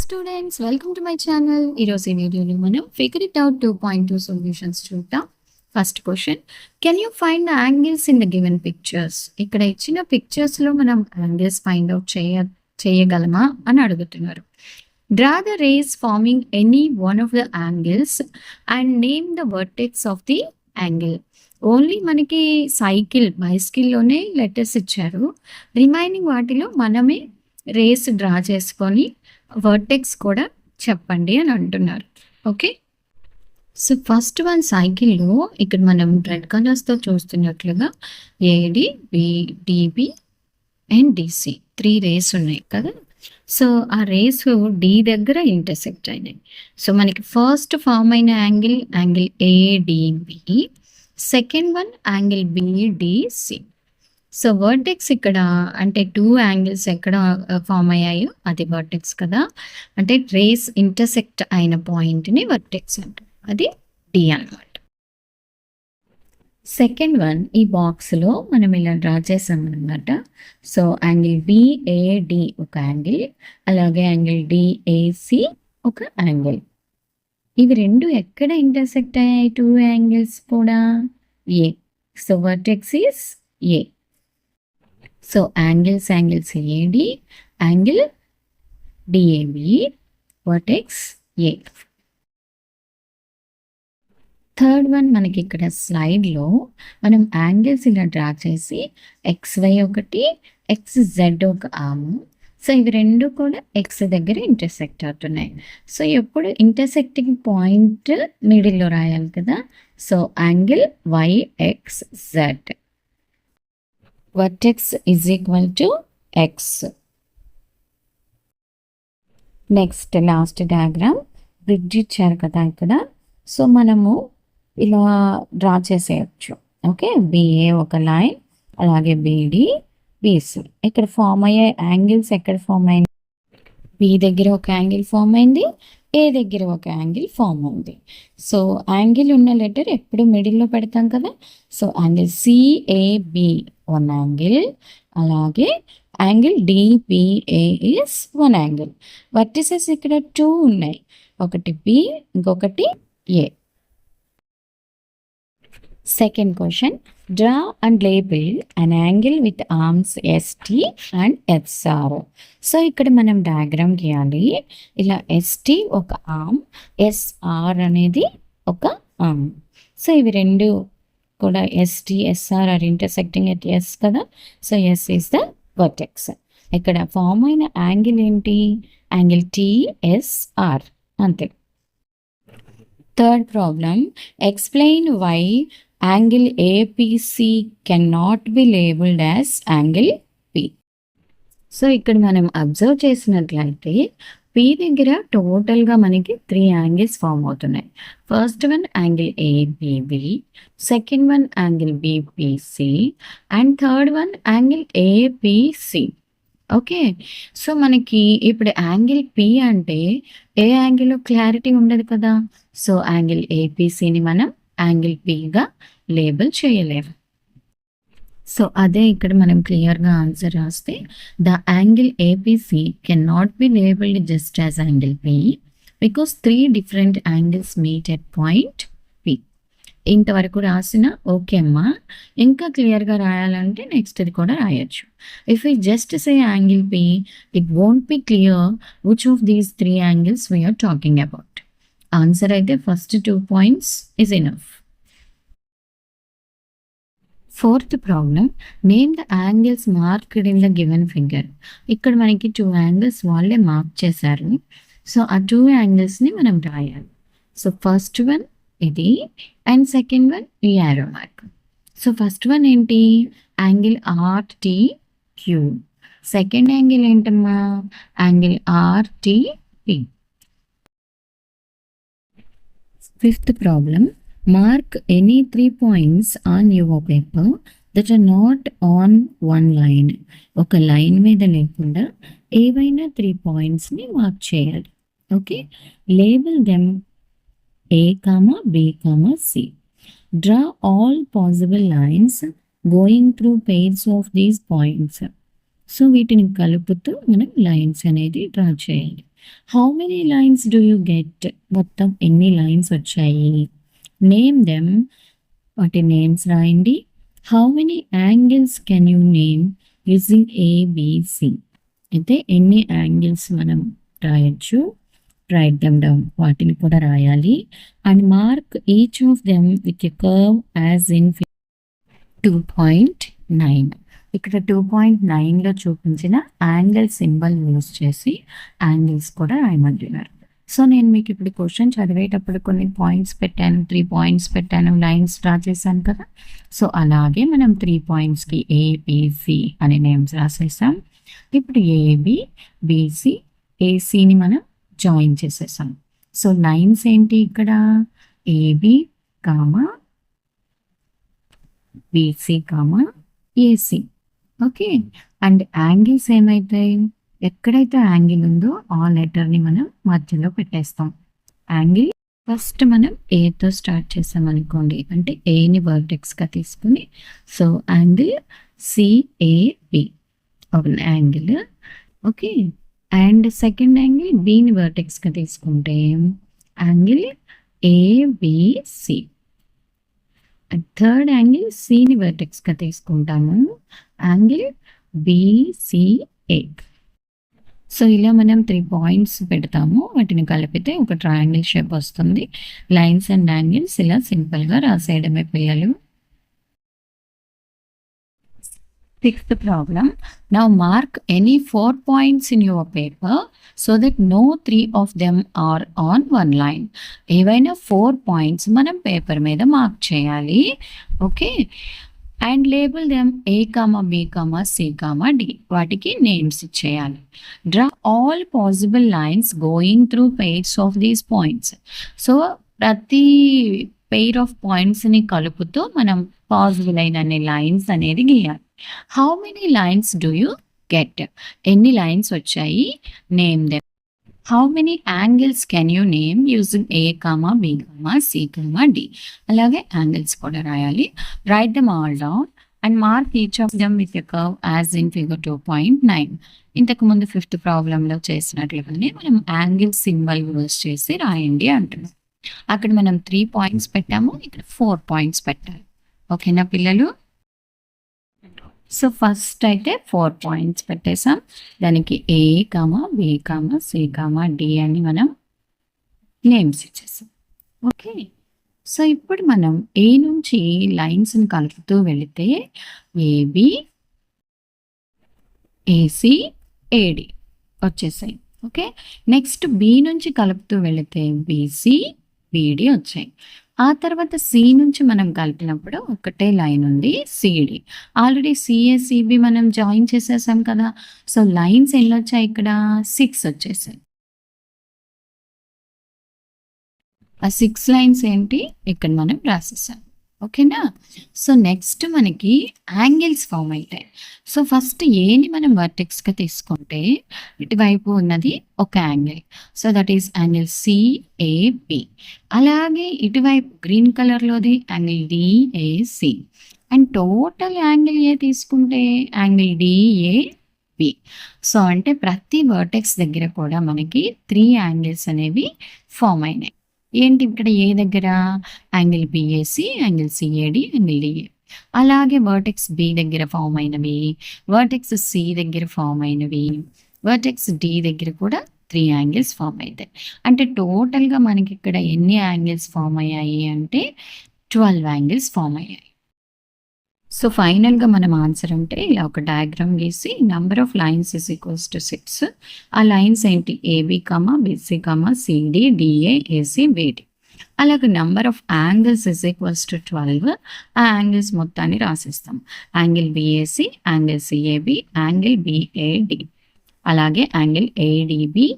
Students, welcome to my channel. ఈరోజు ఈ వీడియోలో మనం ఫిగర్ ఇట్ అవుట్ 2.2 సొల్యూషన్స్ చూద్దాం. First question, can you find the angles in the given pictures? ఇక్కడ ఇచ్చిన పిక్చర్స్లో మనం యాంగిల్స్ ఫైండ్ అవుట్ చేయగలమా అని అడుగుతున్నారు. Draw the rays forming any one of the angles and name the vertex of the angle. Only మనకి బైస్కిల్లోనే letters ఇచ్చారు. Remaining వాటిలో మనమే రేస్ డ్రా చేసుకొని వర్టెక్స్ కూడా చెప్పండి అని అంటున్నారు. ఓకే, సో ఫస్ట్ వన్ సైకిల్లో ఇక్కడ మనం రెడ్ కలర్స్తో చూస్తున్నట్లుగా AD, DB and DC 3 rays ఉన్నాయి కదా. సో ఆ రేస్ డి దగ్గర ఇంటర్సెక్ట్ అయినాయి. సో మనకి ఫస్ట్ ఫామ్ అయిన angle ADB, second one angle BDC. So vertex ఇక్కడ అంటే 2 యాంగిల్స్ ఎక్కడ ఫామ్ అయ్యాయో అది వర్టెక్స్ కదా. అంటే రేస్ ఇంటర్సెక్ట్ అయిన పాయింట్ని వర్టెక్స్ అంటారు, అది డి అన్నమాట. సెకండ్ వన్ ఈ బాక్స్లో మనం ఇలా డ్రా చేసామన్నమాట. సో యాంగిల్ బిఏడి ఒక యాంగిల్, అలాగే యాంగిల్ డిఏసి ఒక యాంగిల్. ఇవి రెండు ఎక్కడ ఇంటర్సెక్ట్ అయ్యాయి? 2 యాంగిల్స్ కూడా A. So vertex is A. So angles AD, angle DAB, vertex A. Third one మనకి ఇక్కడ స్లైడ్లో మనం యాంగిల్స్ ఇలా డ్రా చేసి XY ఒకటి, XZ ఒక ఆర్మ్. సో ఇవి రెండు కూడా ఎక్స్ దగ్గర ఇంటర్సెక్ట్ అవుతున్నాయి. సో ఎప్పుడు ఇంటర్సెక్టింగ్ పాయింట్ మిడిల్లో రాయాలి కదా. So angle YXZ. vertex is equal to x. Next last diagram bridge ఇచ్చారు కదా ఇక్కడ. సో మనము ఇలా డ్రా చేసేయచ్చు. ఓకే, బిఏ ఒక లైన్, అలాగే బిడి, బిసి. ఇక్కడ ఫామ్ అయ్యే యాంగిల్స్ ఎక్కడ ఫామ్ అయింది? బి దగ్గర ఒక యాంగిల్ ఫామ్ అయింది, ఏ దగ్గర ఒక యాంగిల్ ఫామ్ అయింది. సో యాంగిల్ ఉన్న లెటర్ ఎప్పుడు మిడిల్లో పెడతాం కదా. So angle CAB one angle, అలాగే angle DPA is one angle. Vertices ఇక్కడ 2 ఉన్నాయి, ఒకటి బి, ఇంకొకటి A. Second question, draw and label an angle with arms ST and SR. So ఇక్కడ మనం డయాగ్రామ్ గీయాలి. ఇలా ఎస్టీ ఒక ఆర్మ్, ఎస్ఆర్ అనేది ఒక ఆర్మ్. సో ఇవి రెండు కూడా ST SR are intersecting at S కదా. So S is the vertex. ఇక్కడ ఫామ్ అయిన యాంగిల్ ఏంటి? యాంగిల్ టిఎస్ఆర్, అంతే. Third problem, explain why angle APC can not be labelled as angle P. So ఇక్కడ మనం అబ్జర్వ్ చేసినట్లయితే పి దగ్గర టోటల్గా మనకి 3 యాంగిల్స్ ఫామ్ అవుతున్నాయి. First one angle ABB, second one angle BPC, and third one angle APC. Okay, so మనకి ఇప్పుడు angle P అంటే ఏ యాంగిల్ క్లారిటీ ఉండదు కదా. సో యాంగిల్ ఏపీసీని మనం యాంగిల్ పిగా లేబుల్ చేయలేము. సో అదే ఇక్కడ మనం క్లియర్గా ఆన్సర్ రాస్తే, the angle APC can not be labelled just as angle P because 3 different angles meet at point P. ఇంతవరకు రాసిన ఓకే అమ్మా. ఇంకా క్లియర్గా రాయాలంటే నెక్స్ట్ ఇది కూడా రాయొచ్చు. If you just say angle P, it won't be clear which of these 3 angles we're talking about. Answer అయితే first 2 points is enough. Fourth problem, name the angles marked in the given figure. ఇక్కడ మనకి 2 angles వాళ్ళే mark చేశారు. So ఆ 2 యాంగిల్స్ని మనం రాయాలి. So first one ఇది, అండ్ సెకండ్ వన్ ఈ arrow mark. So first one ఏంటి? Angle RTQ. సెకండ్ యాంగిల్ ఏంటమ్మా? Angle RTP. Fifth problem, mark any 3 points on your paper that are not on one line. ఒక line మీద లేకుండా ఏవైనా 3 pointsని mark చేయాలి. Okay, label them A, B, C. Draw all possible lines going through pairs of these points. So వీటిని కలుపుతూ మనం lines అనేది draw చేయాలి. How many lines do you get? మొత్తం ఎన్ని లైన్స్ వచ్చాయి? నేమ్ దెమ్, వాటి నేమ్స్ రాయండి. How many angles can you name using ABC? అయితే ఎన్ని యాంగిల్స్ మనం రాయొచ్చు, రైట్ దెమ్ డౌన్, వాటిని కూడా రాయాలి. And mark each of them with a curve as in 2.9. ఇక్కడ 2.9లో చూపించిన యాంగిల్ సింబల్ యూజ్ చేసి యాంగిల్స్ కూడా రాయమంటున్నారు. సో నేను మీకు ఇప్పుడు క్వశ్చన్ చదివేటప్పుడు కొన్ని పాయింట్స్ పెట్టాను, 3 పాయింట్స్ పెట్టాను, లైన్స్ డ్రా చేశాను కదా. సో అలాగే మనం 3 పాయింట్స్కి ఏబిసి అనే నేమ్స్ రాసేసాం. ఇప్పుడు ఏబి, బిసి, ఏసీని మనం జాయిన్ చేసేసాం. సో లైన్స్ ఏంటి ఇక్కడ? AB comma BC comma AC. Okay. And angles ఏమైతాయి? ఎక్కడైతే యాంగిల్ ఉందో ఆ లెటర్ని మనం మధ్యలో పెట్టేస్తాం. యాంగిల్ ఫస్ట్ మనం ఏతో స్టార్ట్ చేసాం అనుకోండి, అంటే ఏని వర్టెక్స్గా తీసుకుని, సో యాంగిల్ సిఏబి ఒక angle. Okay. And second angle బిని వర్టెక్స్గా తీసుకుంటే యాంగిల్ ఏబిసి. థర్డ్ యాంగిల్ సిని వర్టెక్స్గా తీసుకుంటాము, యాంగిల్ బిసిఏ. సో ఇలా మనం 3 పాయింట్స్ పెడతాము, వాటిని కలిపితే ఒక ట్రయాంగిల్ షేప్ వస్తుంది. లైన్స్ అండ్ యాంగిల్స్ ఇలా సింపుల్గా రాసేయడమే పిల్లలు. 6th problem. Now mark any 4 points in your paper so that no 3 of them are on one line. ఏవైనా 4 పాయింట్స్ మనం పేపర్ మీద మార్క్ చేయాలి. Okay. And label them A comma B comma C comma D. వాటికి names ఇచ్చేయాలి. Draw all possible lines going through pairs of these points. So ప్రతి pair of పాయింట్స్ని కలుపుతూ మనం పాసిబుల్ అయిన లైన్స్ అనేది గీయాలి. How many lines do you get? ఎన్ని లైన్స్ వచ్చాయి? Name them. How many angles can you name using A comma B comma C comma D. అలాగే యాంగిల్స్ కూడా రాయాలి. Write them all down and mark each of them with a curve as in figure 2.9. ఇంతకుముందు 5th ప్రాబ్లంలో చేసినట్లుగానే మనం angle symbol use చేసి రాయండి అంటున్నాం. అక్కడ మనం 3 పాయింట్స్ పెట్టాము, ఇక్కడ 4 పాయింట్స్ పెట్టాలి. ఓకేనా పిల్లలు? సో ఫస్ట్ అయితే 4 పాయింట్స్ పెట్టేసాం, దానికి A comma B comma C comma D అని మనం నేమ్స్ ఇచ్చేసాం. ఓకే. సో ఇప్పుడు మనం ఏ నుంచి లైన్స్ని కలుపుతూ వెళితే ఏబి, ఏసి, ఏడి వచ్చేసాయి. ఓకే. నెక్స్ట్ బి నుంచి కలుపుతూ వెళితే బీసీ, బీడి వచ్చాయి. ఆ తర్వాత సి నుంచి మనం కలిపినప్పుడు ఒకటే లైన్ ఉంది సిడి. ఆల్రెడీ సిఏసిబి మనం జాయిన్ చేసేసాం కదా. సో లైన్స్ ఎన్ని వచ్చాయి? ఇక్కడ 6 వచ్చేసాయి. ఆ 6 లైన్స్ ఏంటి? ఇక్కడ మనం రాసేసాం. ఓకేనా? సో నెక్స్ట్ మనకి యాంగిల్స్ ఫామ్ అవుతాయి. సో ఫస్ట్ ఏని మనం వర్టెక్స్గా తీసుకుంటే ఇటువైపు ఉన్నది ఒక angle, so that is angle CAB. అలాగే ఇటువైపు గ్రీన్ కలర్లోది angle DAC. And total angle A తీసుకుంటే యాంగిల్ డిఏబి. సో అంటే ప్రతి వర్టెక్స్ దగ్గర కూడా మనకి 3 యాంగిల్స్ అనేవి ఫామ్ అయినాయి. ఏంటి ఇక్కడ ఏ దగ్గర? Angle BAC, angle CAD, angle DA. అలాగే వర్టెక్స్ బి దగ్గర ఫామ్ అయినవి, వర్టెక్స్ సి దగ్గర ఫామ్ అయినవి, వర్టెక్స్ డి దగ్గర కూడా 3 యాంగిల్స్ ఫామ్ అవుతాయి. అంటే టోటల్గా మనకి ఇక్కడ ఎన్ని యాంగిల్స్ ఫామ్ అయ్యాయి అంటే 12 యాంగిల్స్ ఫామ్ అయ్యాయి. సో ఫైనల్గా మనం ఆన్సర్ అంటే ఇలా ఒక డయాగ్రామ్ గీసి number of lines is equals to 6. ఆ లైన్స్ ఏంటి? AB comma BC comma CD DA AC BD. అలాగే number of angles is equals to 12. ఆ యాంగిల్స్ మొత్తాన్ని రాసిస్తాం. Angle BAC, angle CAB, angle BAD. అలాగే angle ADB,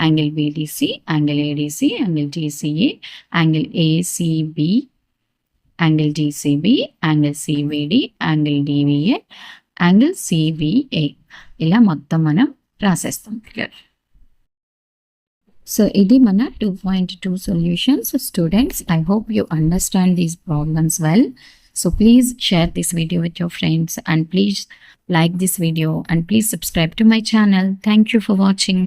angle BDC, angle ADC, angle DCA, angle ACB, angle DCB, angle CBD, angle DVA, angle CBA. ఇలా మొత్తం మనం రాసేస్తాం. So ఇది మన 2.2 solutions. Students, I hope you understand these problems well. So please share this video with your friends and please like this video and please subscribe to my channel. Thank you for watching.